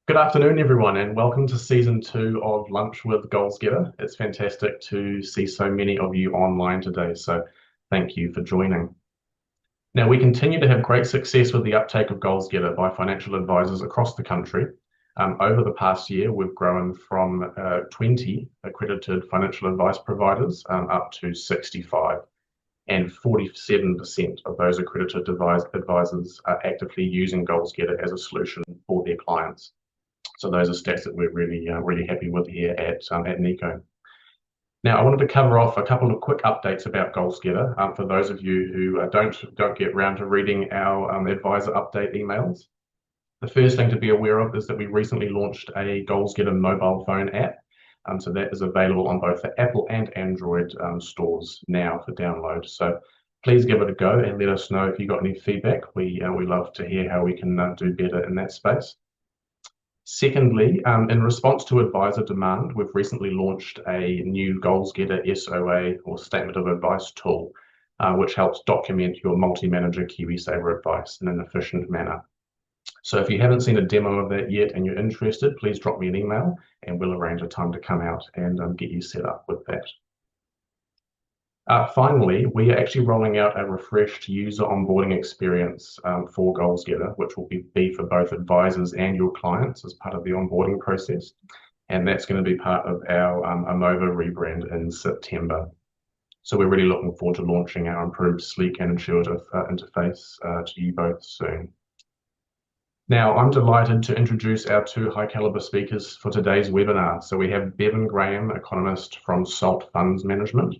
Good afternoon, everyone, and welcome to season two of Lunch with GoalsGetter. It's fantastic to see so many of you online today, so thank you for joining. Now, we continue to have great success with the uptake of GoalsGetter by financial advisors across the country. Over the past year, we've grown from 20 accredited financial advice providers up to 65, and 47% of those accredited advisors are actively using GoalsGetter as a solution for their clients. So those are stats that we're really happy with here at Nico. Now, I wanted to cover off a couple of quick updates about GoalsGetter for those of you who don't get around to reading our advisor update emails. The first thing to be aware of is that we recently launched a GoalsGetter mobile phone app. So that is available on both the Apple and Android stores now for download. So please give it a go and let us know if you got any feedback. We love to hear how we can do better in that space. Secondly, in response to advisor demand, we've recently launched a new GoalsGetter SOA or Statement of Advice tool, which helps document your multi-manager KiwiSaver advice in an efficient manner. So if you haven't seen a demo of that yet and you're interested, please drop me an email and we'll arrange a time to come out and get you set up with that. Finally, we are actually rolling out a refreshed user onboarding experience for GoalsGetter, which will be for both advisors and your clients as part of the onboarding process. And that's going to be part of our Amova rebrand in September. So we're really looking forward to launching our improved, sleek and intuitive interface to you both soon. Now, I'm delighted to introduce our two high caliber speakers for today's webinar. So we have Bevan Graham, economist from Salt Funds Management,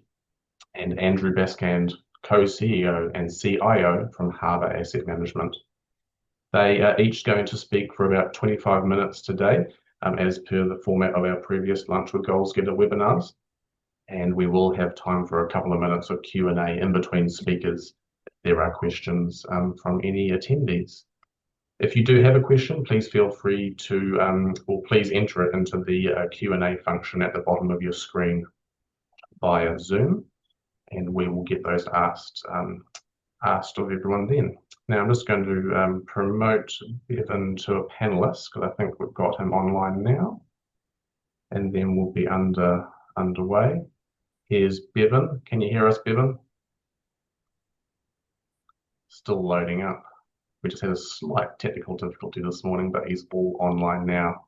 and Andrew Bascand, co-CEO and CIO from Harbour Asset Management. They are each going to speak for about 25 minutes today, as per the format of our previous Lunch with GoalsGetter webinars. And we will have time for a couple of minutes of Q&A in between speakers if there are questions from any attendees. If you do have a question, please feel free to, or please enter it into the Q&A function at the bottom of your screen via Zoom, and we will get those asked of everyone then. Now, I'm just going to promote Bevan to a panelist because I think we've got him online now, and then we'll be underway. Here's Bevan. Can you hear us, Bevan? Still loading up. We just had a slight technical difficulty this morning, but he's all online now.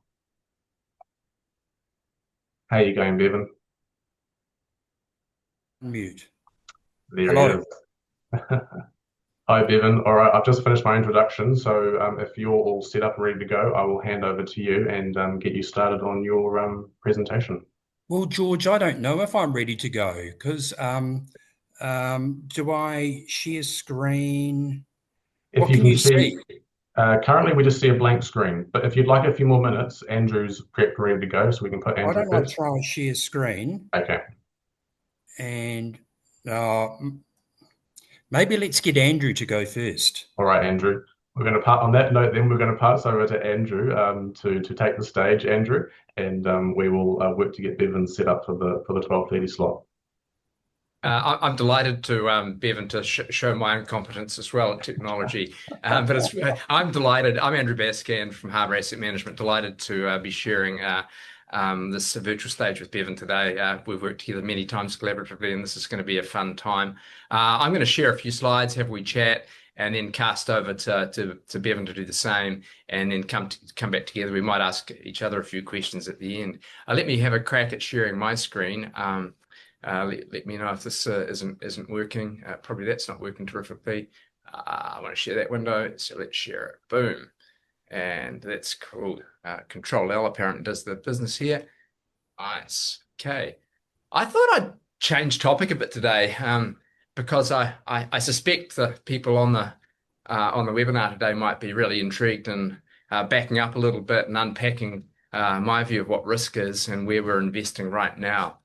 How are you going, Bevan? Mute. There Hello. he is. Hi, Bevan. All right, I've just finished my introduction. So if you're all set up and ready to go, I will hand over to you and get you started on your presentation. Well, George, I don't know if I'm ready to go because do I share screen? If What you can can you see, see? currently we just see a blank screen, but if you'd like a few more minutes, Andrew's prepped ready to go, so we can put Why Andrew don't I first. try share screen Okay. and maybe let's get Andrew to go first. All right, Andrew. We're going to part on that note. Then we're going to pass over to Andrew to take the stage, Andrew, and we will work to get Bevan set up for the 12:30 slot. I'm delighted to Bevan to show my incompetence as well at technology, but I'm delighted. I'm Andrew Bascand from Harbour Asset Management. Delighted to be sharing this virtual stage with Bevan today. We've worked together many times collaboratively, and this is going to be a fun time. I'm going to share a few slides, have we chat, and then cast over to Bevan to do the same, and then come back together. We might ask each other a few questions at the end. Let me have a crack at sharing my screen. Let me know if this isn't working. Probably that's not working terrifically. I want to share that window, so let's share it. Boom. And that's cool. Control L apparently does the business here. Nice. Okay. I thought I'd change topic a bit today because I suspect the people on the webinar today might be really intrigued and backing up a little bit and unpacking my view of what risk is and where we're investing right now.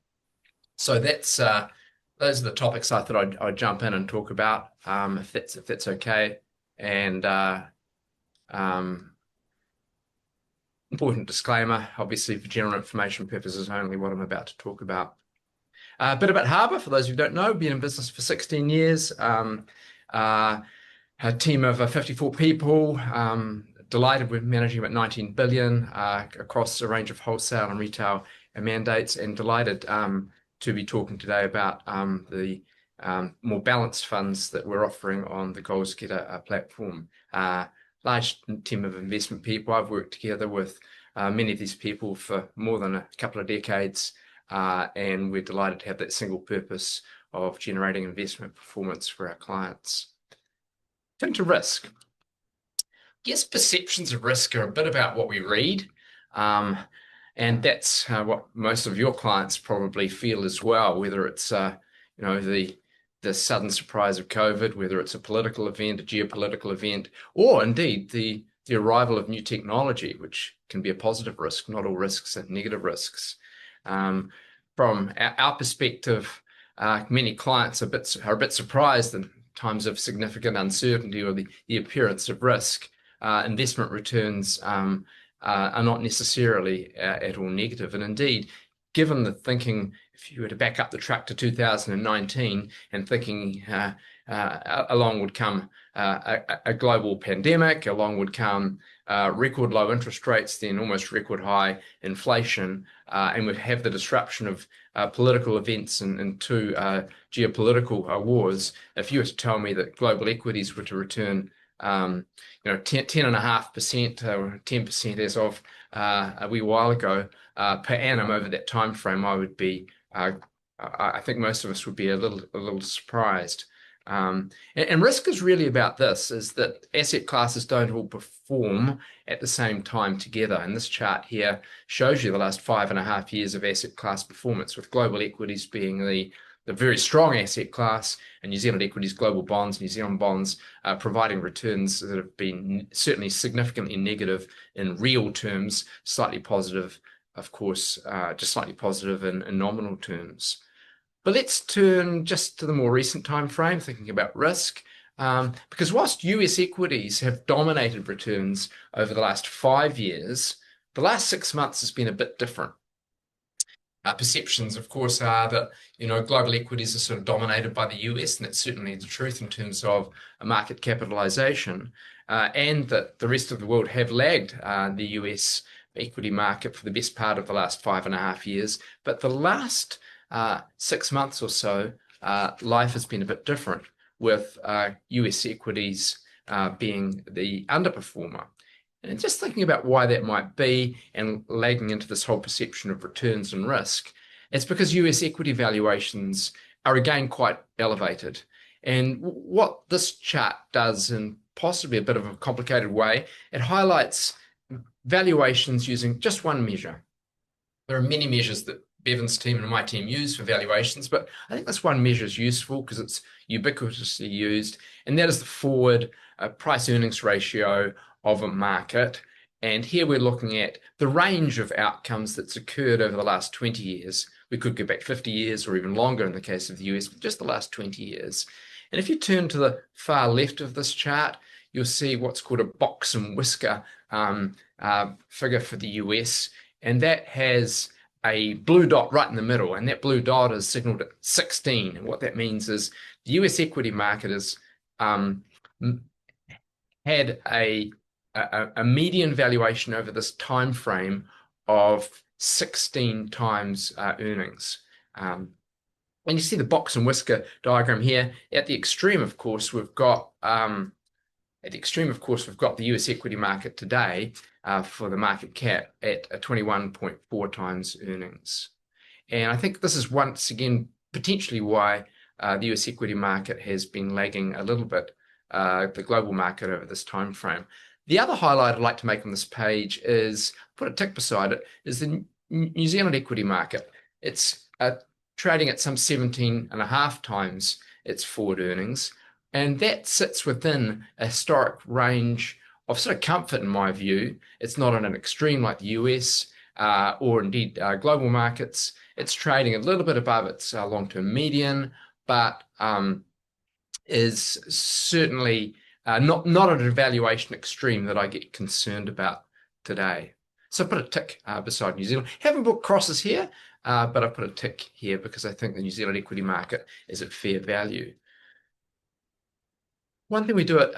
So those are the topics I thought I'd jump in and talk about, if that's okay. And important disclaimer, obviously for general information purposes only what I'm about to talk about. A bit about Harbour, for those who don't know, been in business for 16 years. A team of 54 people, delighted with managing about 19 billion across a range of wholesale and retail mandates, and delighted to be talking today about the more balanced funds that we're offering on the GoalsGetter platform. Large team of investment people. I've worked together with many of these people for more than a couple of decades, and we're delighted to have that single purpose of generating investment performance for our clients. Turn to risk. Yes, perceptions of risk are a bit about what we read, and that's what most of your clients probably feel as well, whether it's the sudden surprise of COVID, whether it's a political event, a geopolitical event, or indeed the arrival of new technology, which can be a positive risk. Not all risks are negative risks. From our perspective, many clients are a bit surprised in times of significant uncertainty or the appearance of risk. Investment returns are not necessarily at all negative. And indeed, given the thinking, if you were to back up the truck to 2019 and thinking along would come a global pandemic, along would come record low interest rates, then almost record high inflation, and we'd have the disruption of political events and two geopolitical wars. If you were to tell me that global equities were to return 10.5% or 10% as of a wee while ago per annum over that time frame, I would be I think most of us would be a little surprised. And risk is really about this, is that asset classes don't all perform at the same time together. And this chart here shows you the last 5.5 years of asset class performance, with global equities being the very strong asset class, and New Zealand equities, global bonds, New Zealand bonds providing returns that have been certainly significantly negative in real terms, slightly positive, of course, just slightly positive in nominal terms. But let's turn just to the more recent time frame, thinking about risk, because whilst US equities have dominated returns over the last 5 years, the last 6 months has been a bit different. Perceptions, of course, are that global equities are sort of dominated by the US, and that's certainly the truth in terms of market capitalization, and that the rest of the world have lagged the US equity market for the best part of the last 5.5 years. But the last 6 months or so, life has been a bit different, with US equities being the underperformer. And just thinking about why that might be, and lagging into this whole perception of returns and risk, it's because US equity valuations are again quite elevated. And what this chart does, in possibly a bit of a complicated way, it highlights valuations using just one measure. There are many measures that Bevan's team and my team use for valuations, but I think this one measure is useful because it's ubiquitously used, and that is the forward price-earnings ratio of a market. And here we're looking at the range of outcomes that's occurred over the last 20 years. We could go back 50 years or even longer in the case of the US, but just the last 20 years. And if you turn to the far left of this chart, you'll see what's called a box and whisker figure for the US, and that has a blue dot right in the middle, and that blue dot is signaled at 16. And what that means is the US equity market has had a median valuation over this time frame of 16 times earnings. And you see the box and whisker diagram here. At the extreme, of course, we've got the US equity market today for the market cap at 21.4 times earnings. And I think this is once again potentially why the US equity market has been lagging a little bit the global market over this time frame. The other highlight I'd like to make on this page is, put a tick beside it, is the New Zealand equity market. It's trading at some 17.5 times its forward earnings, and that sits within a historic range of sort of comfort, in my view. It's not on an extreme like the US or indeed global markets. It's trading a little bit above its long-term median, but is certainly not at a valuation extreme that I get concerned about today. So I put a tick beside New Zealand. Haven't put crosses here, but I put a tick here because I think the New Zealand equity market is at fair value. One thing we do at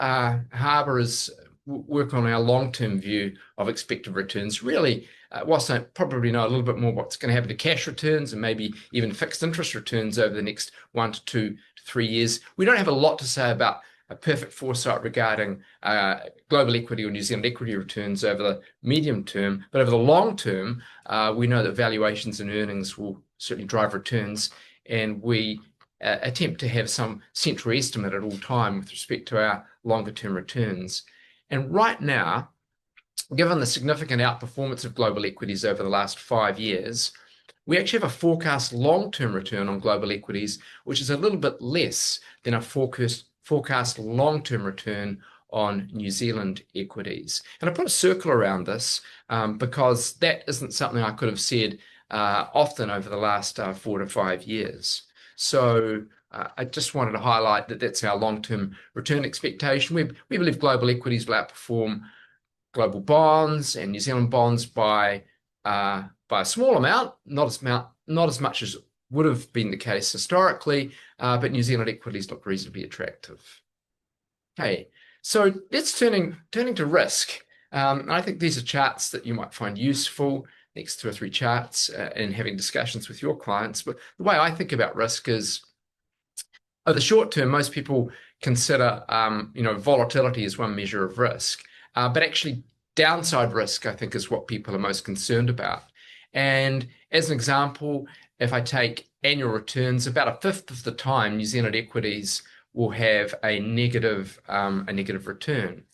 Harbour is work on our long-term view of expected returns. Really, whilst I probably know a little bit more what's going to happen to cash returns and maybe even fixed interest returns over the next 1 to 2 to 3 years, we don't have a lot to say about a perfect foresight regarding global equity or New Zealand equity returns over the medium term. But over the long term, we know that valuations and earnings will certainly drive returns, and we attempt to have some central estimate at all time with respect to our longer term returns. And right now, given the significant outperformance of global equities over the last 5 years, we actually have a forecast long-term return on global equities, which is a little bit less than a forecast long-term return on New Zealand equities. And I put a circle around this because that isn't something I could have said often over the last 4 to 5 years. So I just wanted to highlight that that's our long-term return expectation. We believe global equities will outperform global bonds and New Zealand bonds by a small amount, not as much as would have been the case historically, but New Zealand equities look reasonably attractive. Okay, so let's turning to risk. I think these are charts that you might find useful, next 2 or 3 charts, in having discussions with your clients. But the way I think about risk is, over the short term, most people consider volatility as one measure of risk, but actually downside risk, I think, is what people are most concerned about. And as an example, if I take annual returns, about a fifth of the time, New Zealand equities will have a negative return.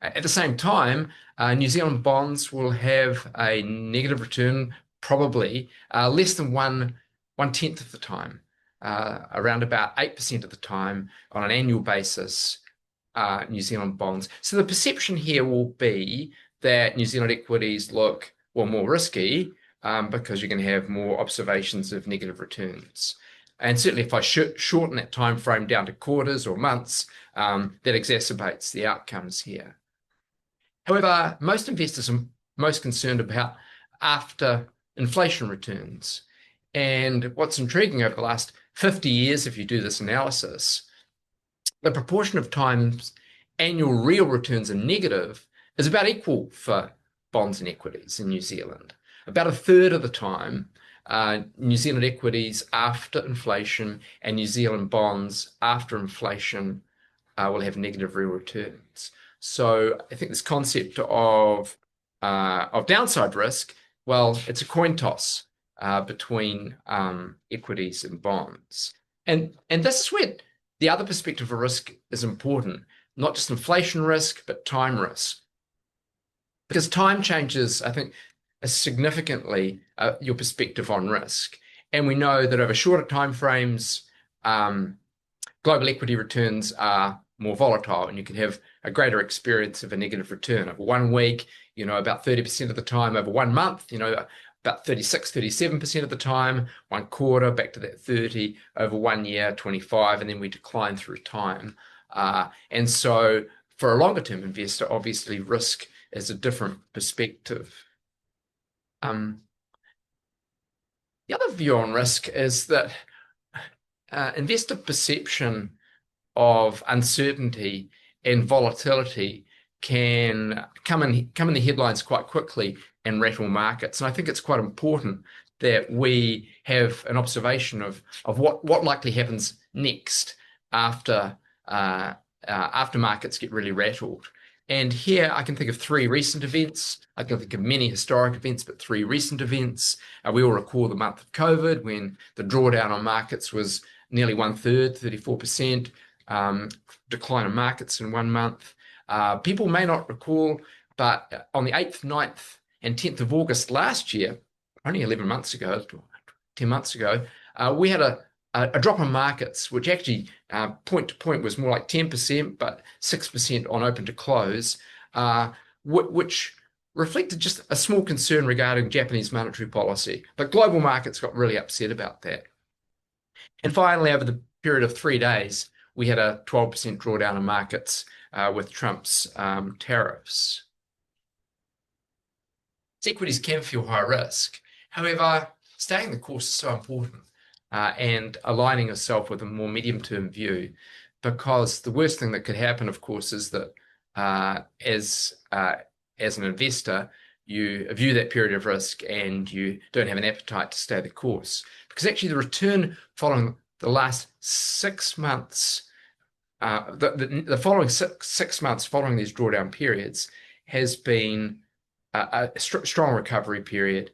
At the same time, New Zealand bonds will have a negative return, probably less than one tenth of the time, around about 8% of the time on an annual basis, New Zealand bonds. So the perception here will be that New Zealand equities look, well, more risky, because you're going to have more observations of negative returns. And certainly if I shorten that time frame down to quarters or months, that exacerbates the outcomes here. However, most investors are most concerned about after inflation returns. And what's intriguing, over the last 50 years, if you do this analysis, the proportion of times annual real returns are negative is about equal for bonds and equities in New Zealand. About a third of the time, New Zealand equities after inflation and New Zealand bonds after inflation will have negative real returns. So I think this concept of downside risk, well, it's a coin toss between equities and bonds. And this is where the other perspective of risk is important, not just inflation risk, but time risk. Because time changes, I think, significantly your perspective on risk. And we know that over shorter time frames, global equity returns are more volatile, and you can have a greater experience of a negative return over 1 week, about 30% of the time, over 1 month, about 36, 37% of the time, 1 quarter, back to that 30, over 1 year, 25, and then we decline through time. And so for a longer term investor, obviously risk is a different perspective. The other view on risk is that investor perception of uncertainty and volatility can come in the headlines quite quickly and rattle markets. And I think it's quite important that we have an observation of what likely happens next after markets get really rattled. And here I can think of 3 recent events. I can think of many historic events, but 3 recent events. We all recall the month of COVID, when the drawdown on markets was nearly 1/3, 34%, decline in markets in 1 month. People may not recall, but on the 8th, 9th, and 10th of August last year, only 11 months ago, 10 months ago, we had a drop in markets, which actually point to point was more like 10%, but 6% on open to close, which reflected just a small concern regarding Japanese monetary policy. But global markets got really upset about that. And finally, over the period of 3 days, we had a 12% drawdown in markets with Trump's tariffs. Equities can feel high risk. However, staying the course is so important, and aligning yourself with a more medium-term view, because the worst thing that could happen, of course, is that as an investor, you view that period of risk and you don't have an appetite to stay the course. Because actually the return following the last 6 months, the following six months following these drawdown periods has been a strong recovery period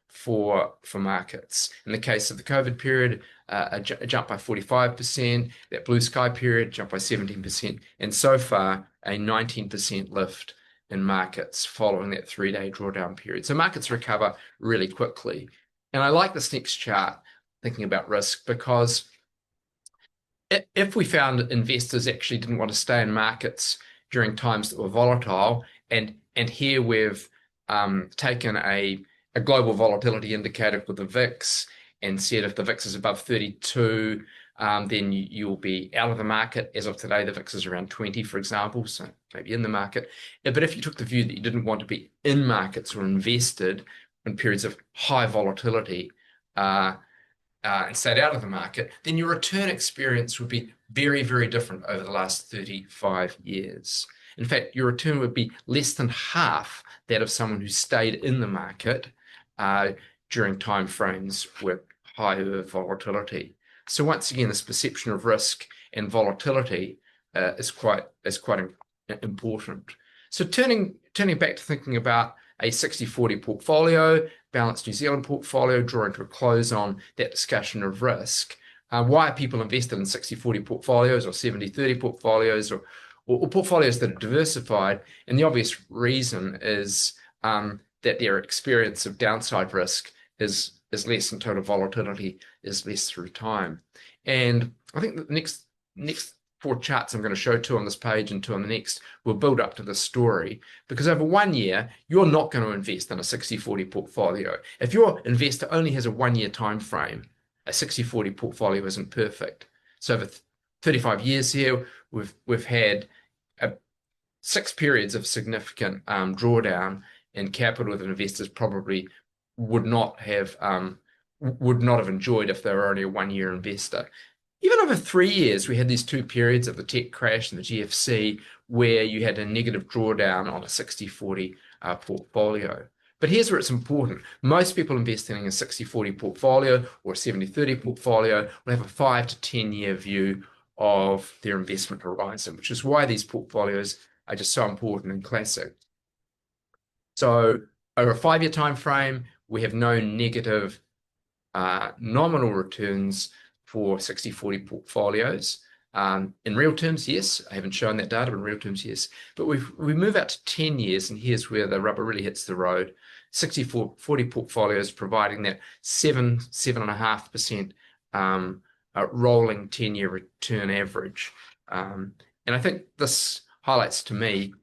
for markets. In the case of the COVID period, a jump by 45%, that blue sky period jumped by 17%, and so far a 19% lift in markets following that 3-day drawdown period. So markets recover really quickly. And I like this next chart, thinking about risk, because if we found investors actually didn't want to stay in markets during times that were volatile, and here we've taken a global volatility indicator for the VIX and said if the VIX is above 32, then you'll be out of the market. As of today, the VIX is around 20, for example, so maybe in the market. But if you took the view that you didn't want to be in markets or invested in periods of high volatility and stayed out of the market, then your return experience would be very, very different over the last 35 years. In fact, your return would be less than half that of someone who stayed in the market during time frames with higher volatility. So once again, this perception of risk and volatility is quite important. So turning back to thinking about a 60-40 portfolio, balanced New Zealand portfolio, drawing to a close on that discussion of risk. Why are people invested in 60-40 portfolios or 70-30 portfolios or portfolios that are diversified? And the obvious reason is that their experience of downside risk is less, and total volatility is less through time. And I think the next 4 charts I'm going to show, 2 on this page and 2 on the next, will build up to this story, because over 1 year, you're not going to invest in a 60-40 portfolio. If your investor only has a 1-year time frame, a 60-40 portfolio isn't perfect. So over 35 years here, we've had 6 periods of significant drawdown in capital that investors probably would not have enjoyed if they were only a 1-year investor. Even over 3 years, we had these 2 periods of the tech crash and the GFC where you had a negative drawdown on a 60-40 portfolio. But here's where it's important. Most people investing in a 60-40 portfolio or a 70-30 portfolio will have a 5 to 10 year view of their investment horizon, which is why these portfolios are just so important and classic. So over a 5-year time frame, we have no negative nominal returns for 60-40 portfolios. In real terms, yes. I haven't shown that data, but in real terms, yes. But we move out to 10 years, and here's where the rubber really hits the road. 60-40 portfolios providing that 7.5% rolling 10-year return average. And I think this highlights to me,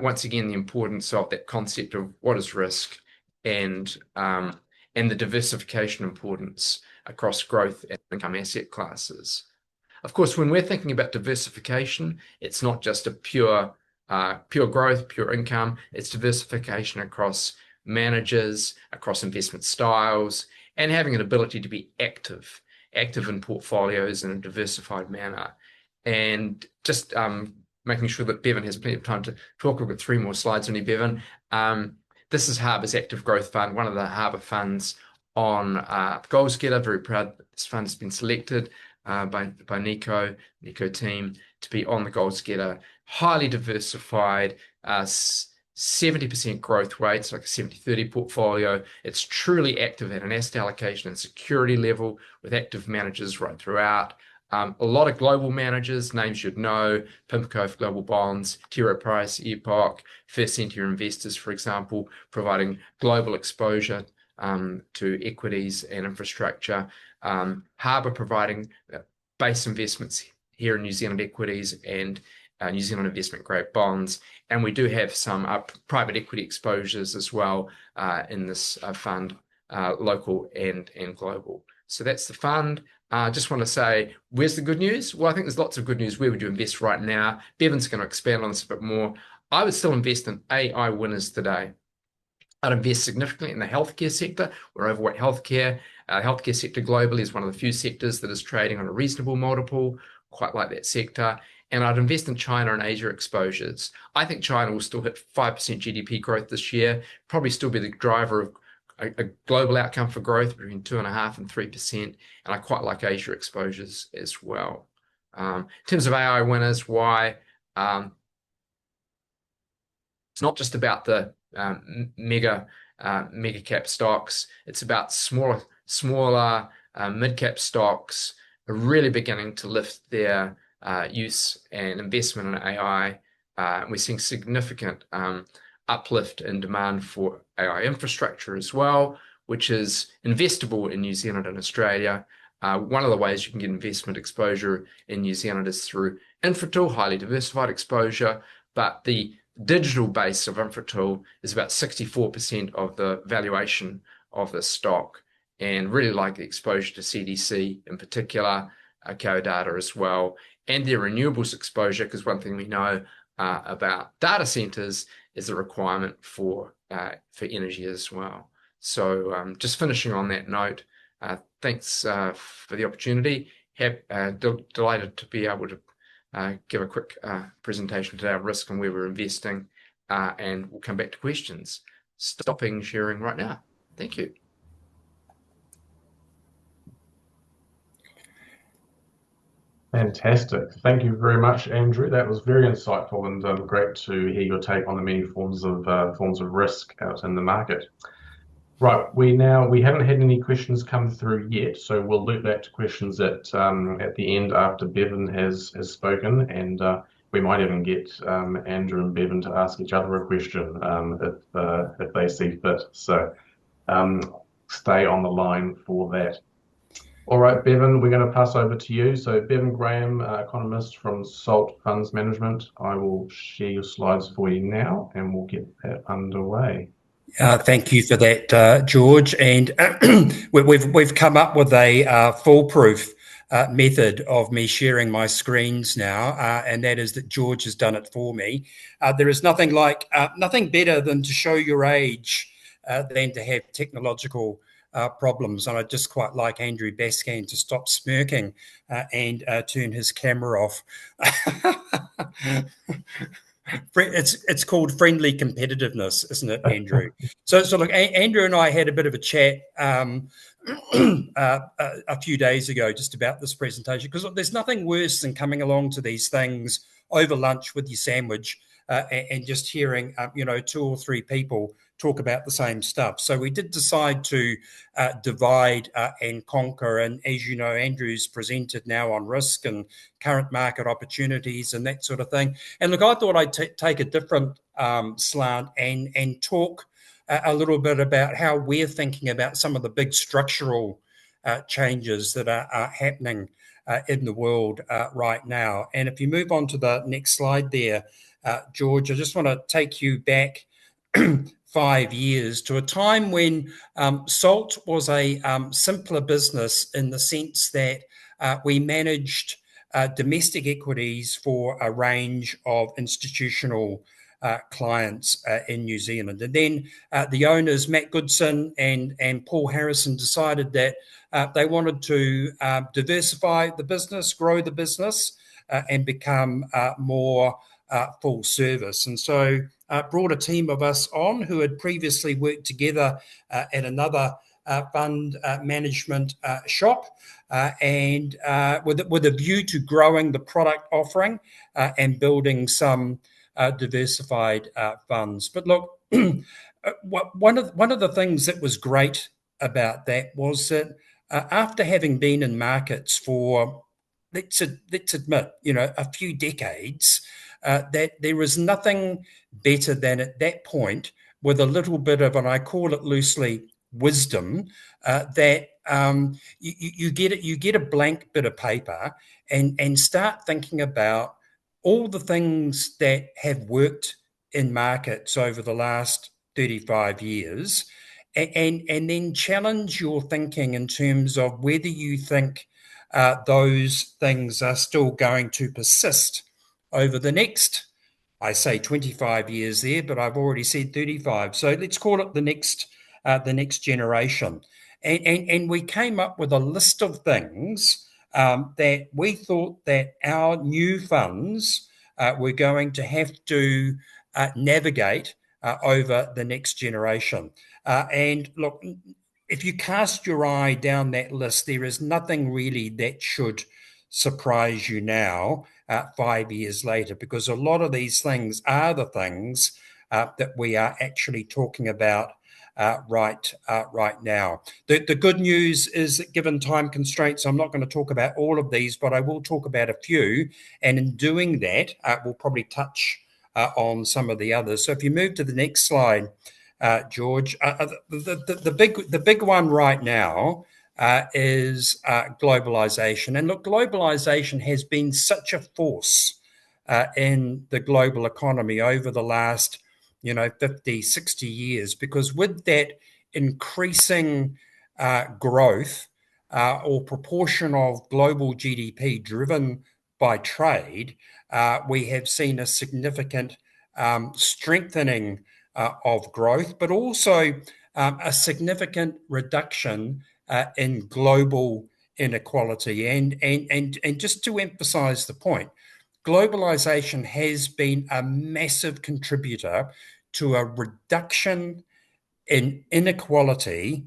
once again, the importance of that concept of what is risk and the diversification importance across growth and income asset classes. Of course, when we're thinking about diversification, it's not just a pure growth, pure income. It's diversification across managers, across investment styles, and having an ability to be active in portfolios in a diversified manner. And just making sure that Bevan has plenty of time to talk. We've got 3 more slides on you, Bevan. This is Harbour's Active Growth Fund, one of the Harbour funds on GoalsGetter. Very proud that this fund has been selected by Nico team to be on the GoalsGetter. Highly diversified, 70% growth rates, like a 70-30 portfolio. It's truly active at an asset allocation and security level with active managers right throughout. A lot of global managers, names you'd know, PIMCO for global bonds, T. Rowe Price, Epoch, First Sentier Investors, for example, providing global exposure to equities and infrastructure. Harbour providing base investments here in New Zealand equities and New Zealand investment grade bonds. And we do have some private equity exposures as well in this fund, local and global. So that's the fund. I just want to say, where's the good news? Well, I think there's lots of good news. Where would you invest right now? Bevan's going to expand on this a bit more. I would still invest in AI winners today. I'd invest significantly in the healthcare sector. We're overweight healthcare. Healthcare sector globally is one of the few sectors that is trading on a reasonable multiple, quite like that sector. and I'd invest in China and Asia exposures. I think China will still hit 5% GDP growth this year, probably still be the driver of a global outcome for growth between 2.5% and 3%, and I quite like Asia exposures as well. In terms of AI winners, why? It's not just about the mega cap stocks. It's about smaller mid cap stocks are really beginning to lift their use and investment in AI. We're seeing significant uplift in demand for AI infrastructure as well, which is investable in New Zealand and Australia. One of the ways you can get investment exposure in New Zealand is through Infratil, highly diversified exposure, but the digital base of Infratil is about 64% of the valuation of the stock, and really like the exposure to CDC in particular, Data as well, and their renewables exposure, because one thing we know about data centers is the requirement for energy as well. So just finishing on that note, thanks for the opportunity. Delighted to be able to give a quick presentation today on risk and where we're investing, and we'll come back to questions. Stopping sharing right now. Thank you. Fantastic. Thank you very much, Andrew. That was very insightful and great to hear your take on the many forms of risk out in the market. Right, we haven't had any questions come through yet, so we'll loop back to questions at the end after Bevan has spoken, and we might even get Andrew and Bevan to ask each other a question if they see fit. So stay on the line for that. All right, Bevan, we're going to pass over to you. So Bevan Graham, economist from SALT Funds Management. I will share your slides for you now, and we'll get that underway. Thank you for that, George. And we've come up with a foolproof method of me sharing my screens now, and that is that George has done it for me. There is nothing better than to show your age than to have technological problems. And I just quite like Andrew Bascand to stop smirking and turn his camera off. It's called friendly competitiveness, isn't it, Andrew? So look, Andrew and I had a bit of a chat a few days ago just about this presentation, because there's nothing worse than coming along to these things over lunch with your sandwich and just hearing two or three people talk about the same stuff. So we did decide to divide and conquer. And as you know, Andrew's presented now on risk and current market opportunities and that sort of thing. And look, I thought I'd take a different slant and talk a little bit about how we're thinking about some of the big structural changes that are happening in the world right now. And if you move on to the next slide there, George, I just want to take you back 5 years to a time when SALT was a simpler business in the sense that we managed domestic equities for a range of institutional clients in New Zealand. And then the owners, Matt Goodson and Paul Harrison, decided that they wanted to diversify the business, grow the business, and become more full service. And so brought a team of us on who had previously worked together at another fund management shop, and with a view to growing the product offering and building some diversified funds. But look, one of the things that was great about that was that after having been in markets for, let's admit, a few decades, that there was nothing better than at that point, with a little bit of, and I call it loosely, wisdom, that you get a blank bit of paper and start thinking about all the things that have worked in markets over the last 35 years, and then challenge your thinking in terms of whether you think those things are still going to persist over the next, I say 25 years there, but I've already said 35. So let's call it the next generation. And we came up with a list of things that we thought that our new funds were going to have to navigate over the next generation. And look, if you cast your eye down that list, there is nothing really that should surprise you now, 5 years later, because a lot of these things are the things that we are actually talking about right now. The good news is that given time constraints, I'm not going to talk about all of these, but I will talk about a few. And in doing that, we'll probably touch on some of the others. So if you move to the next slide, George, the big one right now is globalization. And look, globalization has been such a force in the global economy over the last 50, 60 years, because with that increasing growth or proportion of global GDP driven by trade, we have seen a significant strengthening of growth, but also a significant reduction in global inequality. And just to emphasize the point, globalization has been a massive contributor to a reduction in inequality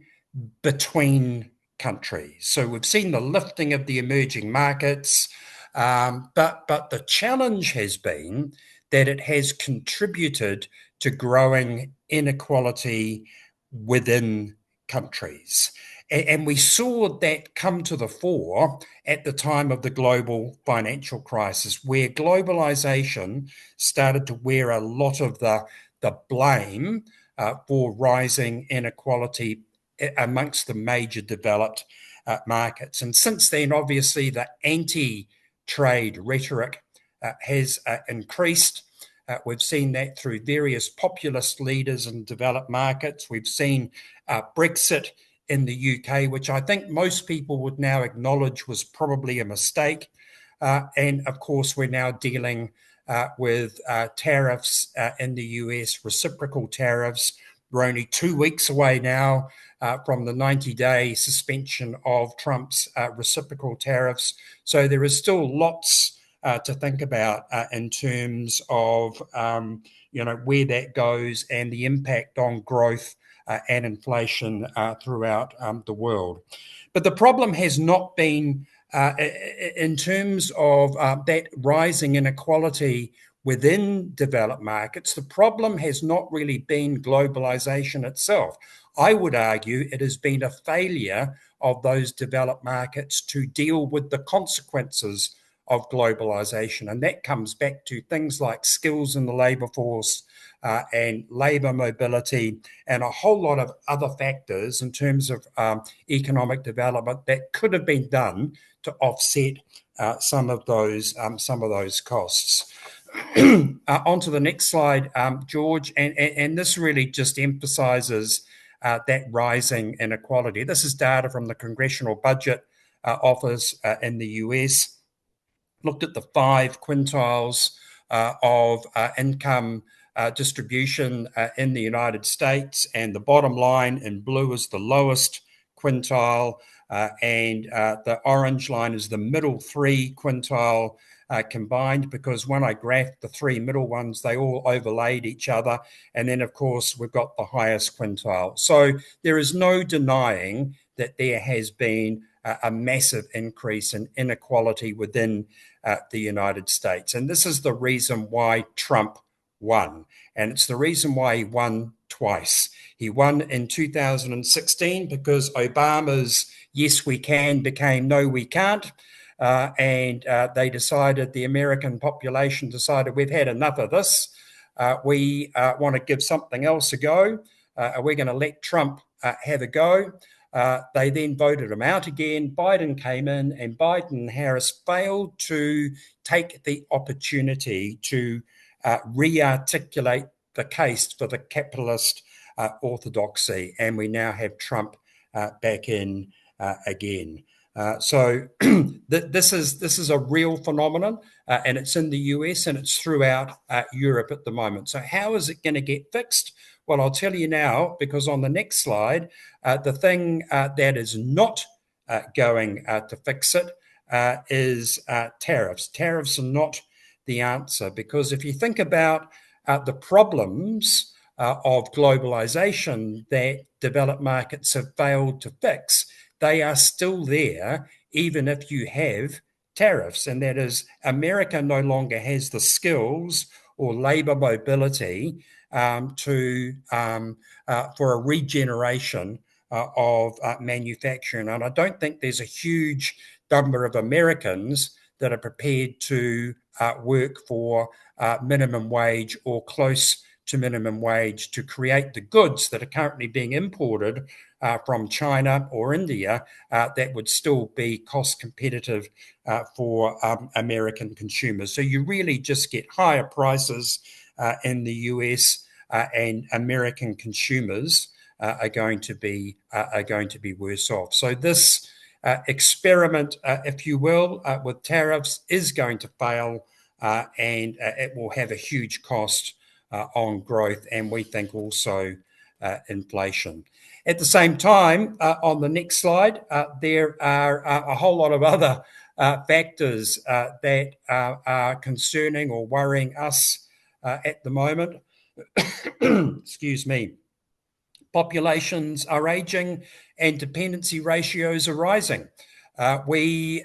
between countries. So we've seen the lifting of the emerging markets, but the challenge has been that it has contributed to growing inequality within countries. And we saw that come to the fore at the time of the global financial crisis, where globalization started to wear a lot of the blame for rising inequality amongst the major developed markets. And since then, obviously, the anti-trade rhetoric has increased. We've seen that through various populist leaders in developed markets. We've seen Brexit in the UK, which I think most people would now acknowledge was probably a mistake. And of course, we're now dealing with tariffs in the US, reciprocal tariffs. We're only 2 weeks away now from the 90-day suspension of Trump's reciprocal tariffs. So there is still lots to think about in terms of where that goes and the impact on growth and inflation throughout the world. But the problem has not been in terms of that rising inequality within developed markets. The problem has not really been globalization itself. I would argue it has been a failure of those developed markets to deal with the consequences of globalization. And that comes back to things like skills in the labor force and labor mobility and a whole lot of other factors in terms of economic development that could have been done to offset some of those costs. On to the next slide, George, and this really just emphasizes that rising inequality. This is data from the Congressional Budget Office in the US. Looked at the 5 quintiles of income distribution in the United States, and the bottom line in blue is the lowest quintile, and the orange line is the middle 3 quintile combined, because when I graphed the 3 middle ones, they all overlaid each other. And then, of course, we've got the highest quintile. So there is no denying that there has been a massive increase in inequality within the United States. And this is the reason why Trump won. And it's the reason why he won twice. He won in 2016 because Obama's "yes, we can" became "no, we can't." And they decided, the American population decided, we've had enough of this. We want to give something else a go. We're going to let Trump have a go. They then voted him out again. Biden came in, and Biden and Harris failed to take the opportunity to re-articulate the case for the capitalist orthodoxy. And we now have Trump back in again. So this is a real phenomenon, and it's in the US and it's throughout Europe at the moment. So how is it going to get fixed? Well, I'll tell you now, because on the next slide, the thing that is not going to fix it is tariffs. Tariffs are not the answer, because if you think about the problems of globalization that developed markets have failed to fix, they are still there, even if you have tariffs. And that is, America no longer has the skills or labor mobility for a regeneration of manufacturing. And I don't think there's a huge number of Americans that are prepared to work for minimum wage or close to minimum wage to create the goods that are currently being imported from China or India that would still be cost competitive for American consumers. So you really just get higher prices in the US, and American consumers are going to be worse off. So this experiment, if you will, with tariffs is going to fail, and it will have a huge cost on growth, and we think also inflation. At the same time, on the next slide, there are a whole lot of other factors that are concerning or worrying us at the moment. Excuse me. Populations are aging and dependency ratios are rising. We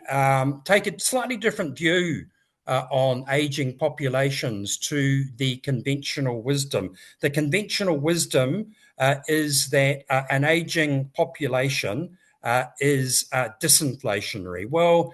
take a slightly different view on aging populations to the conventional wisdom. The conventional wisdom is that an aging population is disinflationary. Well,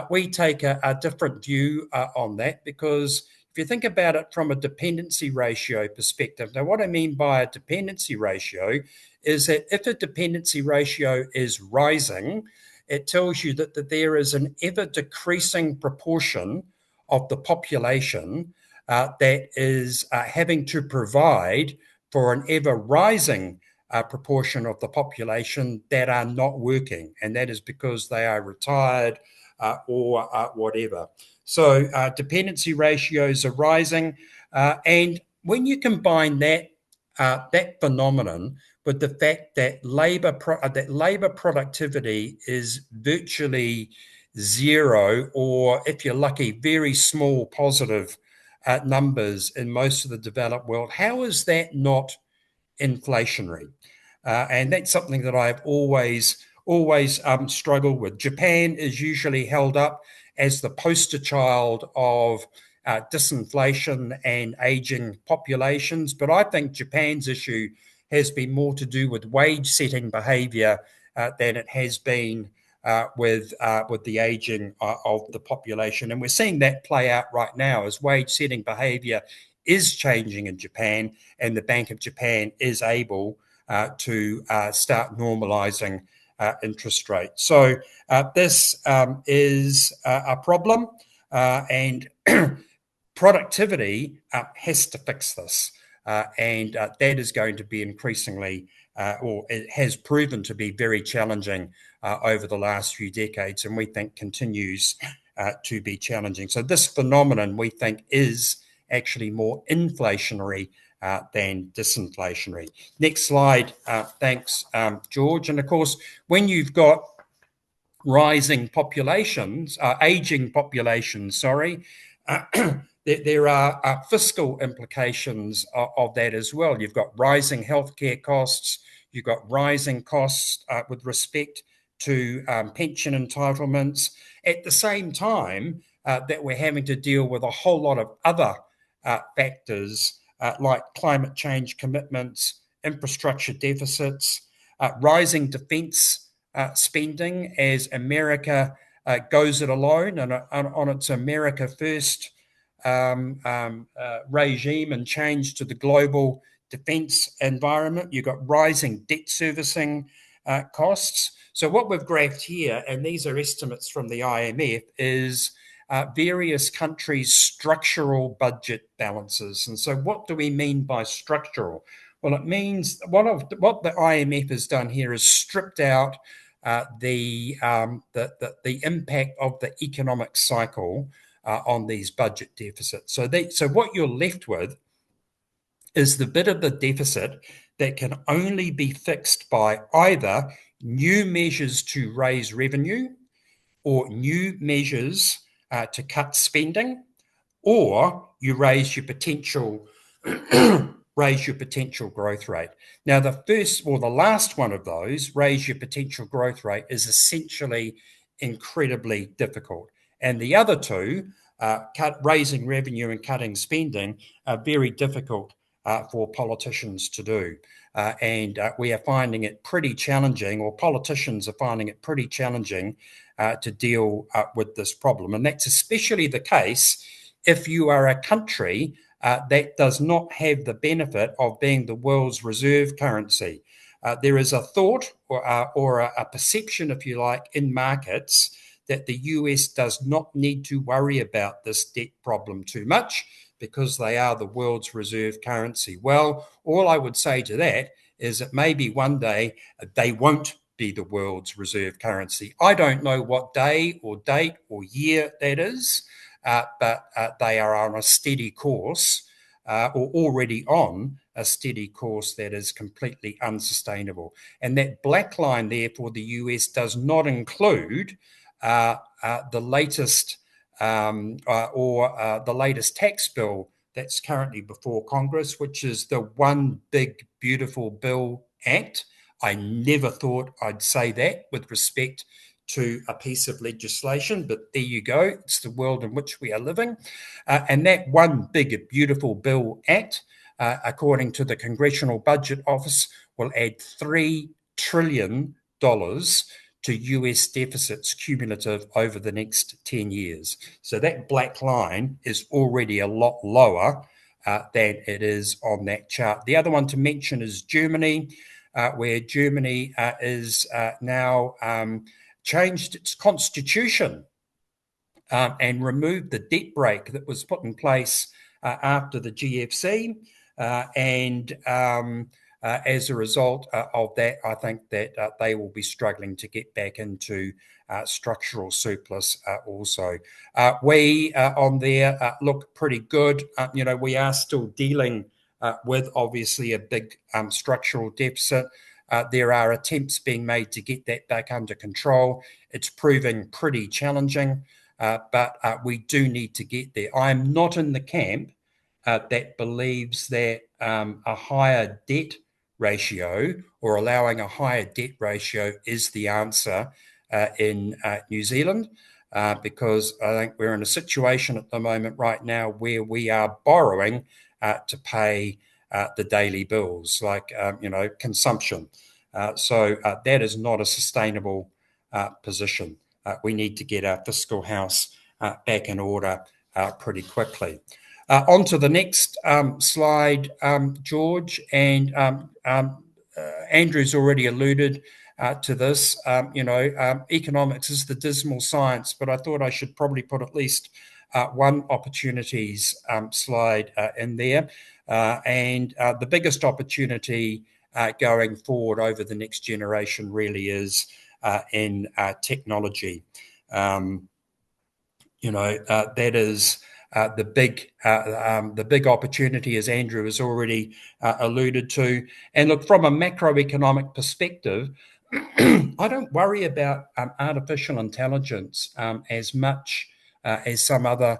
we take a different view on that, because if you think about it from a dependency ratio perspective, now what I mean by a dependency ratio is that if a dependency ratio is rising, it tells you that there is an ever decreasing proportion of the population that is having to provide for an ever rising proportion of the population that are not working, and that is because they are retired or whatever. So dependency ratios are rising, and when you combine that phenomenon with the fact that labor productivity is virtually zero, or if you're lucky, very small positive numbers in most of the developed world, how is that not inflationary? And that's something that I've always struggled with. Japan is usually held up as the poster child of disinflation and aging populations, but I think Japan's issue has been more to do with wage setting behaviour than it has been with the aging of the population. And we're seeing that play out right now as wage setting behaviour is changing in Japan, and the Bank of Japan is able to start normalising interest rates. So this is a problem, and productivity has to fix this. And that is going to be increasingly, or it has proven to be very challenging over the last few decades, and we think continues to be challenging. So this phenomenon, we think, is actually more inflationary than disinflationary. Next slide. Thanks, George. And of course, when you've got rising populations, aging populations, there are fiscal implications of that as well. You've got rising healthcare costs. You've got rising costs with respect to pension entitlements. At the same time that we're having to deal with a whole lot of other factors like climate change commitments, infrastructure deficits, rising defence spending as America goes it alone and on its America First regime and change to the global defence environment. You've got rising debt servicing costs. So what we've graphed here, and these are estimates from the IMF, is various countries' structural budget balances. And so what do we mean by structural? Well, it means what the IMF has done here is stripped out the impact of the economic cycle on these budget deficits. So what you're left with is the bit of the deficit that can only be fixed by either new measures to raise revenue or new measures to cut spending, or you raise your potential growth rate. Now, the first or the last one of those, raise your potential growth rate, is essentially incredibly difficult. And the other two, raising revenue and cutting spending, are very difficult for politicians to do. And we are finding it pretty challenging, or politicians are finding it pretty challenging to deal with this problem. And that's especially the case if you are a country that does not have the benefit of being the world's reserve currency. There is a thought or a perception, if you like, in markets that the US does not need to worry about this debt problem too much because they are the world's reserve currency. Well, all I would say to that is that maybe one day they won't be the world's reserve currency. I don't know what day or date or year that is, but they are on a steady course, or already on a steady course that is completely unsustainable. And that black line there for the US does not include the latest the latest tax bill that's currently before Congress, which is the One Big Beautiful Bill Act. I never thought I'd say that with respect to a piece of legislation, but there you go. It's the world in which we are living. And that One Big Beautiful Bill Act, according to the Congressional Budget Office, will add $3 trillion to US deficits cumulative over the next 10 years. So that black line is already a lot lower than it is on that chart. The other one to mention is Germany, where Germany is now changed its constitution and removed the debt brake that was put in place after the GFC. As a result of that, I think that they will be struggling to get back into structural surplus also. We on there look pretty good. We are still dealing with obviously a big structural deficit. There are attempts being made to get that back under control. It's proving pretty challenging, but we do need to get there. I'm not in the camp that believes that a higher debt ratio or allowing a higher debt ratio is the answer in New Zealand, because I think we're in a situation at the moment right now where we are borrowing to pay the daily bills, like consumption. So that is not a sustainable position. We need to get our fiscal house back in order pretty quickly. On to the next slide, George, and Andrew's already alluded to this. Economics is the dismal science, but I thought I should probably put at least one opportunities slide in there. And the biggest opportunity going forward over the next generation really is in technology. That is the big opportunity, as Andrew has already alluded to. And look, from a macroeconomic perspective, I don't worry about artificial intelligence as much as some other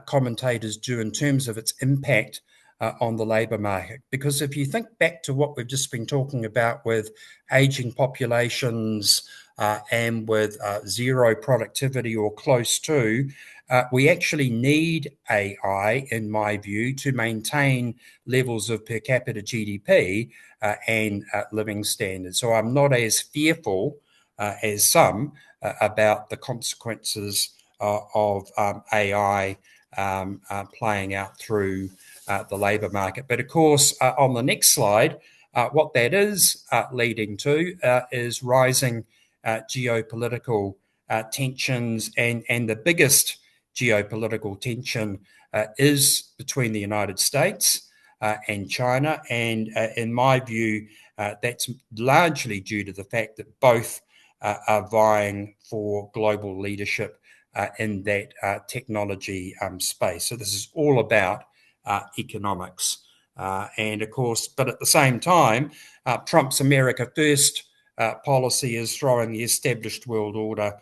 commentators do in terms of its impact on the labour market. Because if you think back to what we've just been talking about with ageing populations and with zero productivity or close to, we actually need AI, in my view, to maintain levels of per capita GDP and living standards. So I'm not as fearful as some about the consequences of AI playing out through the labour market. But of course, on the next slide, what that is leading to is rising geopolitical tensions, and the biggest geopolitical tension is between the United States and China. And in my view, that's largely due to the fact that both are vying for global leadership in that technology space. So this is all about economics. And of course, but at the same time, Trump's America First policy is throwing the established world order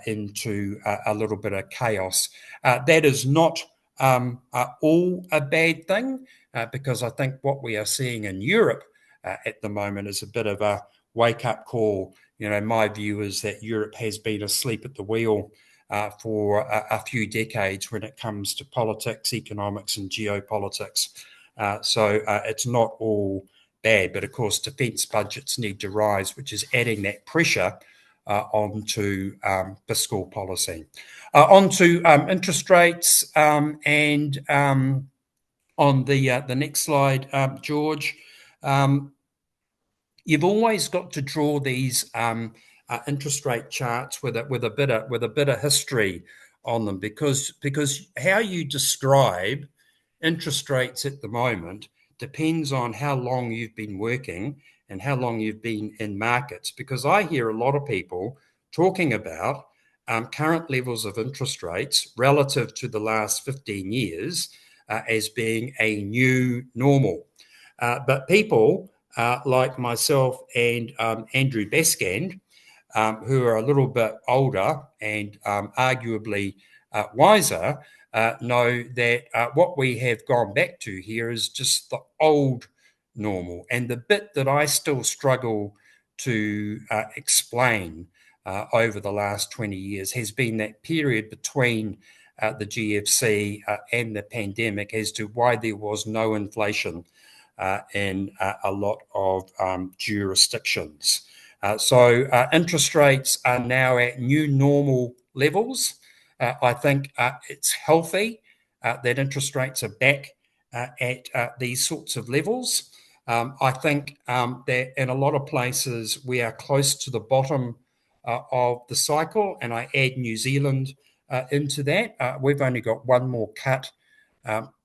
into a little bit of chaos. That is not all a bad thing, because I think what we are seeing in Europe at the moment is a bit of a wake-up call. My view is that Europe has been asleep at the wheel for a few decades when it comes to politics, economics, and geopolitics. So it's not all bad, but of course defence budgets need to rise, which is adding that pressure onto fiscal policy. Onto interest rates, and on the next slide, George, you've always got to draw these interest rate charts with a bit of history on them, because how you describe interest rates at the moment depends on how long you've been working and how long you've been in markets. Because I hear a lot of people talking about current levels of interest rates relative to the last 15 years as being a new normal. But people like myself and Andrew Bascand, who are a little bit older and arguably wiser, know that what we have gone back to here is just the old normal. And the bit that I still struggle to explain over the last 20 years has been that period between the GFC and the pandemic, as to why there was no inflation in a lot of jurisdictions. So interest rates are now at new normal levels. I think it's healthy that interest rates are back at these sorts of levels. I think that in a lot of places we are close to the bottom of the cycle, and I add New Zealand into that. We've only got one more cut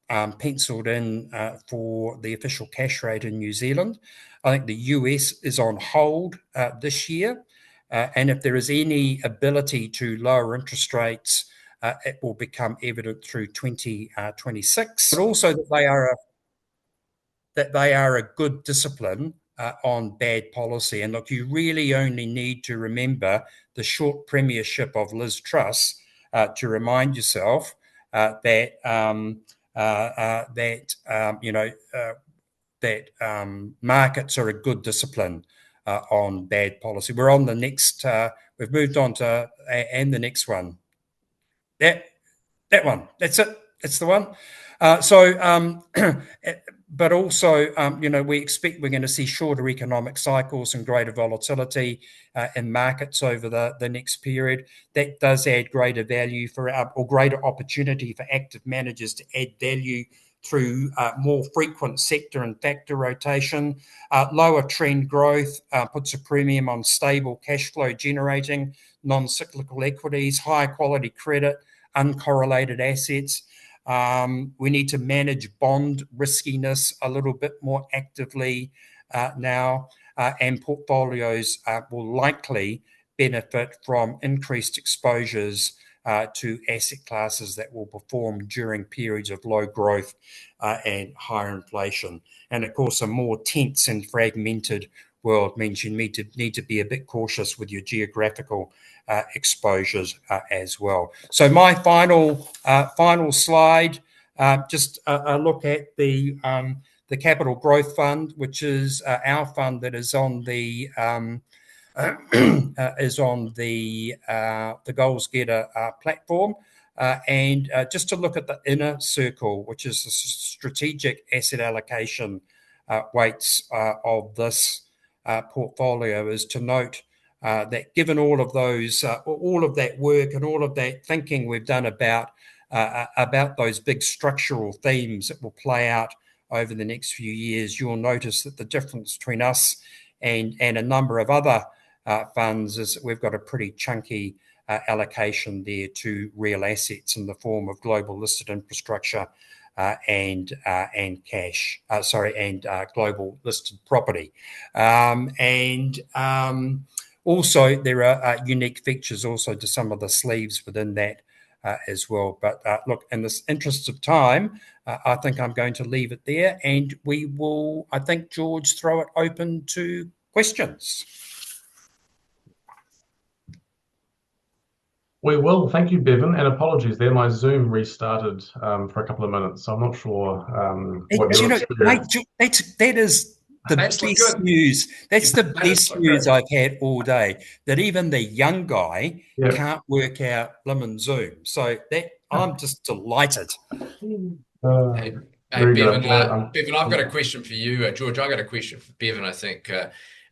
penciled in for the official cash rate in New Zealand. I think the US is on hold this year. And if there is any ability to lower interest rates, it will become evident through 2026. But also that they are a good discipline on bad policy. And look, you really only need to remember the short premiership of Liz Truss to remind yourself that markets are a good discipline on bad policy. We're on the next. We've moved on to and the next one. That one. That's it. It's the one. But also, we expect we're going to see shorter economic cycles and greater volatility in markets over the next period. That does add greater value or greater opportunity for active managers to add value through more frequent sector and factor rotation. Lower trend growth puts a premium on stable cash flow generating, non-cyclical equities, high quality credit, uncorrelated assets. We need to manage bond riskiness a little bit more actively now, and portfolios will likely benefit from increased exposures to asset classes that will perform during periods of low growth and higher inflation. And of course, a more tense and fragmented world means you need to be a bit cautious with your geographical exposures as well. So my final slide, just a look at the Capital Growth Fund, which is our fund that is on the GoalsGetter platform, and just to look at the inner circle, which is the strategic asset allocation weights of this portfolio, is to note that given all of that work and all of that thinking we've done about those big structural themes that will play out over the next few years, you'll notice that the difference between us and a number of other funds is that we've got a pretty chunky allocation there to real assets in the form of global listed infrastructure and cash, and global listed property. Also, there are unique features also to some of the sleeves within that as well. But look, in the interest of time, I think I'm going to leave it there, and we will, I think, George, throw it open to questions. We will. Thank you, Bevan. And apologies there. My Zoom restarted for a couple of minutes, so I'm not sure what You your know, mate, experience. that is the That's look best good. news. That's the That is best look good. news I've had all day. That even the young guy Yeah. can't work out lemon Zoom. So that I'm just delighted. Uh, Hey, hey Very Bevan, good. Well, Bevan, I've got a question for you. George, I've got a question for Bevan, I think.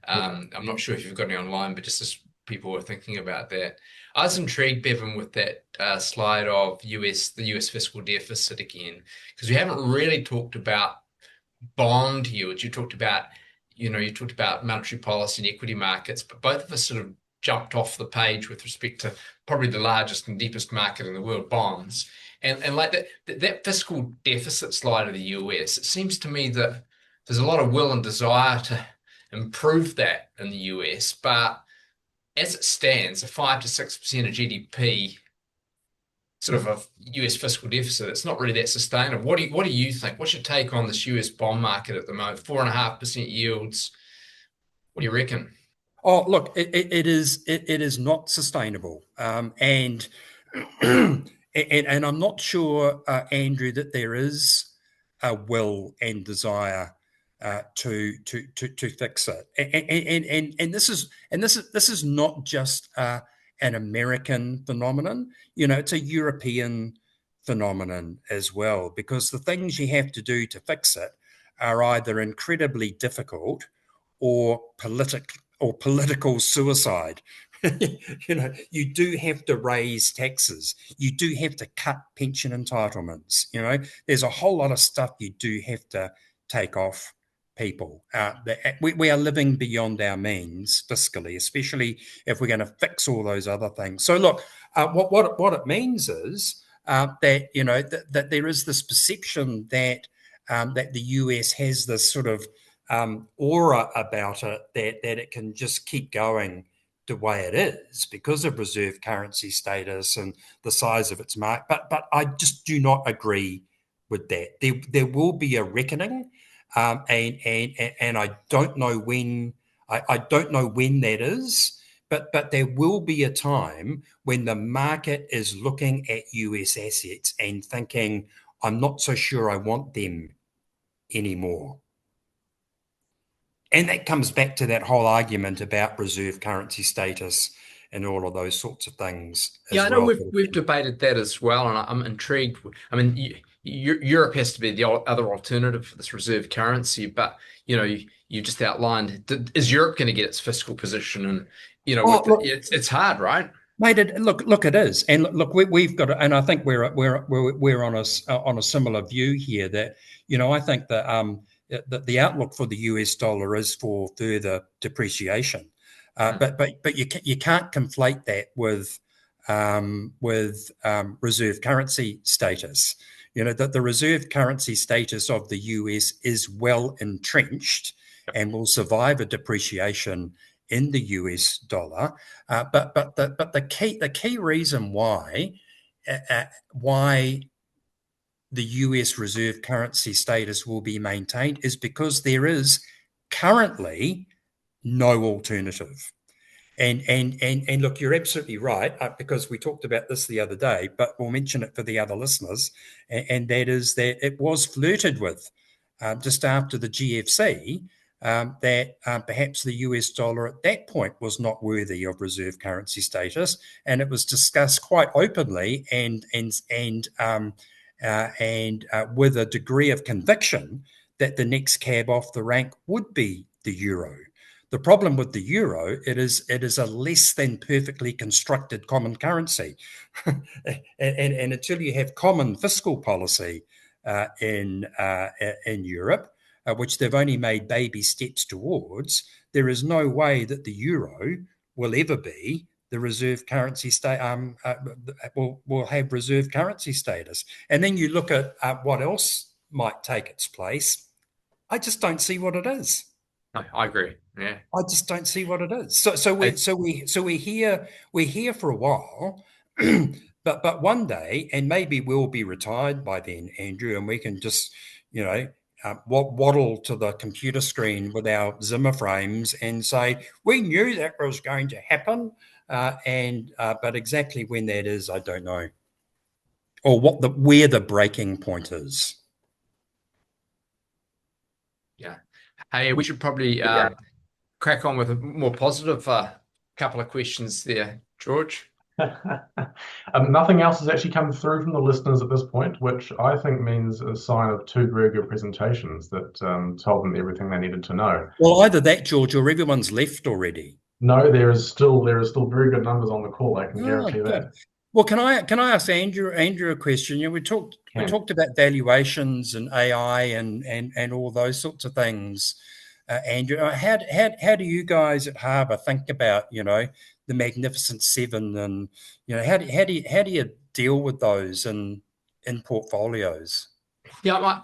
I'm not sure if you've got any online, but just as people were thinking about that. I was intrigued, Bevan, with that slide of the US fiscal deficit again, because we haven't really talked about bond yields. You talked about monetary policy and equity markets, but both of us sort of jumped off the page with respect to probably the largest and deepest market in the world, bonds. And like that fiscal deficit slide of the US, it seems to me that there's a lot of will and desire to improve that in the US, but as it stands, a 5 to 6% of GDP sort of a US fiscal deficit, it's not really that sustainable. What do you think? What's your take on this US bond market at the moment? 4.5% yields. What do you reckon? Oh, look, it is not sustainable, and and I'm not sure, Andrew, that there is a will and desire to fix it. And this is not just an American phenomenon. You know, it's a European phenomenon as well, because the things you have to do to fix it are either incredibly difficult or political suicide. You know, you do have to raise taxes. You do have to cut pension entitlements. You know, there's a whole lot of stuff you do have to take off people. We are living beyond our means fiscally, especially if we're going to fix all those other things. So look, what it means is that that there is this perception that that the US has this sort of aura about it that it can just keep going the way it is because of reserve currency status and the size of its market. But I just do not agree with that. There will be a reckoning, and I don't know when. I don't know when that is. But there will be a time when the market is looking at US assets and thinking, I'm not so sure I want them anymore. And that comes back to that whole argument about reserve currency status and all of those sorts of things Yeah, as I know well. we've debated that as well, and I'm intrigued. I mean, Europe has to be the other alternative for this reserve currency, but you just outlined, is Europe going to get its fiscal position? And Oh, look, it's hard, right? mate. Look, it is, and look, we've got, and I think we're on a similar view here. That I think that the outlook for the US dollar is for further depreciation, but you can't conflate that with reserve currency status. You know that the reserve currency status of the US is well entrenched and will survive a depreciation in the US dollar. But the key reason why the US reserve currency status will be maintained is because there is currently no alternative. And look, you're absolutely right, because we talked about this the other day, but we'll mention it for the other listeners, and that is that it was flirted with just after the GFC, that perhaps the US dollar at that point was not worthy of reserve currency status, and it was discussed quite openly and with a degree of conviction that the next cab off the rank would be the euro. The problem with the euro, it is a less than perfectly constructed common currency, and until you have common fiscal policy in Europe, which they've only made baby steps towards, there is no way that the euro will ever be the reserve currency will have reserve currency status. And then you look at what else might take its place. I just don't see what it is. No, I agree. Yeah. I just don't see what it is. So we're here for a while, but one day, and maybe we'll be retired by then, Andrew, and we can just waddle to the computer screen with our Zimmer frames and say we knew that was going to happen. but exactly when that is, I don't know, or where the breaking point is. Yeah. Hey, we should probably crack on with a more positive couple of questions there, George. Nothing else has actually come through from the listeners at this point, which I think means a sign of two very good presentations that told them everything they needed to know. Well, either that, George, or everyone's left already. No, there is still very good numbers on the call. I can guarantee that. Well, can I ask Andrew a question? We talked about valuations and AI and all those sorts of things. Andrew, how do you guys at Harbour think about the Magnificent Seven, and how do you deal with those in portfolios? Yeah,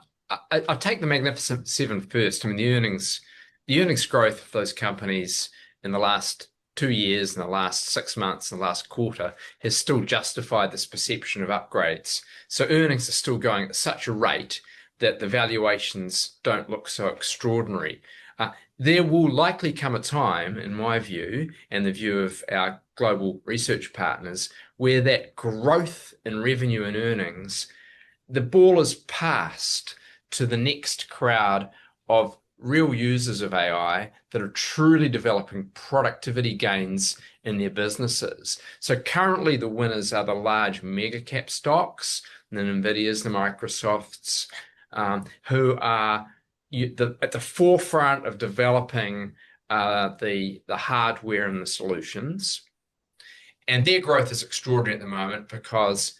I take the Magnificent Seven first. I mean, the earnings growth of those companies in the last 2 years, in the last 6 months, in the last quarter, has still justified this perception of upgrades. So earnings are still going at such a rate that the valuations don't look so extraordinary. There will likely come a time, in my view, and the view of our global research partners, where that growth in revenue and earnings, the ball is passed to the next crowd of real users of AI that are truly developing productivity gains in their businesses. So currently the winners are the large mega cap stocks, the Nvidias, the Microsofts, who are at the forefront of developing the hardware and the solutions. And their growth is extraordinary at the moment because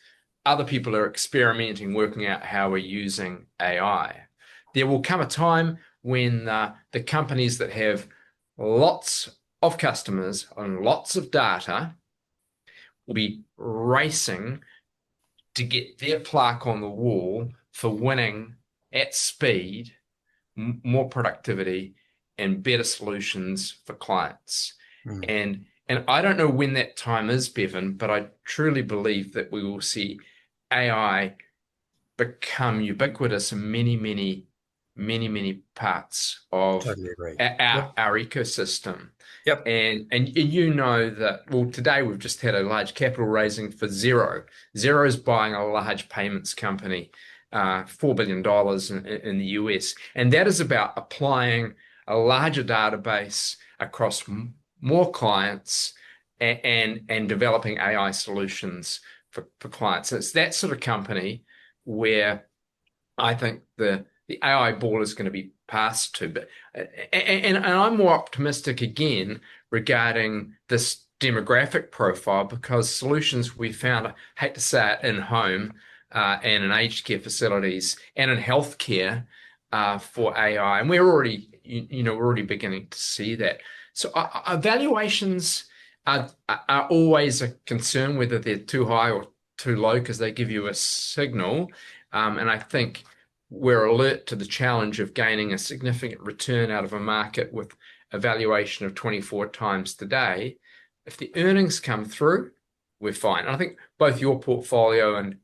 other people are experimenting, working out how we're using AI. There will come a time when the companies that have lots of customers and lots of data will be racing to get their plaque on the wall for winning at speed, more productivity, and better solutions for clients. And I don't know when that time is, Bevan, but I truly believe that we will see AI become ubiquitous in many parts of our ecosystem. Yep. And you know that, well, today we've just had a large capital raising for Xero. Xero is buying a large payments company, $4 billion in the US. And that is about applying a larger database across more clients and developing AI solutions for clients. And it's that sort of company where I think the AI ball is going to be passed to. But and I'm more optimistic again regarding this demographic profile, because solutions we found, I hate to say it, in home and in aged care facilities and in healthcare for AI, and we're already beginning to see that. So valuations are always a concern, whether they're too high or too low, because they give you a signal. And I think we're alert to the challenge of gaining a significant return out of a market with a valuation of 24 times today. If the earnings come through, we're fine. And I think both your portfolio and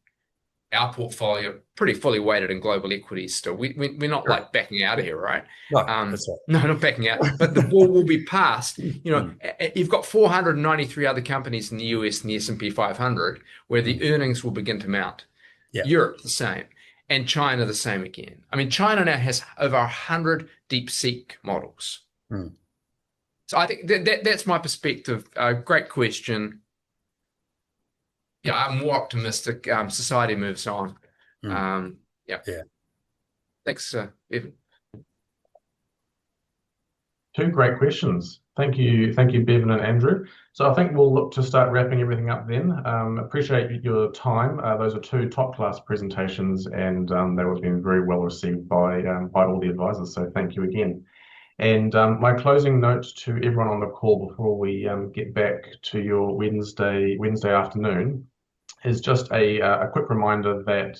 our portfolio pretty fully weighted in global equities still. We're not like backing out of here, right? No, that's right. No, not backing out. But the ball will be passed. You've got 493 other companies in the US and the S&P 500 where the earnings will begin to mount. Yeah. Europe, the same. And China, the same again. I mean, China now has over 100 DeepSeek models. So I think that's my perspective. Great question. Yeah, I'm more optimistic. Society moves on. Yeah. Thanks, Evan. Two great questions. Thank you, Bevan and Andrew. So I think we'll look to start wrapping everything up then. Appreciate your time. Those are two top-class presentations, and they were being very well received by all the advisors. So thank you again. And my closing note to everyone on the call before we get back to your Wednesday afternoon is just a quick reminder that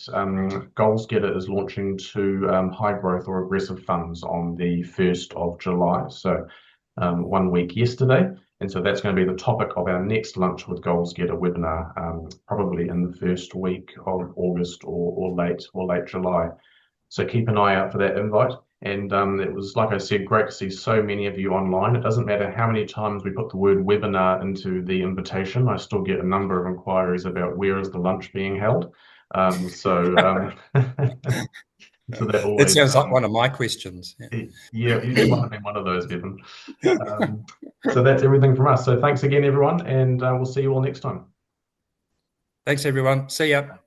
GoalsGetter is launching two high growth or aggressive funds on the 1st of July. So 1 week yesterday. And so that's going to be the topic of our next Lunch with GoalsGetter webinar, probably in the first week of August or late July. So keep an eye out for that invite. And it was, like I said, great to see so many of you online. It doesn't matter how many times we put the word webinar into the invitation, I still get a number of inquiries about where is the lunch being held. So that That always, sounds like one of my questions. yeah, you might have been one of those, Bevan. So that's everything from us. So thanks again, everyone, and we'll see you all next time. Thanks, everyone. See ya.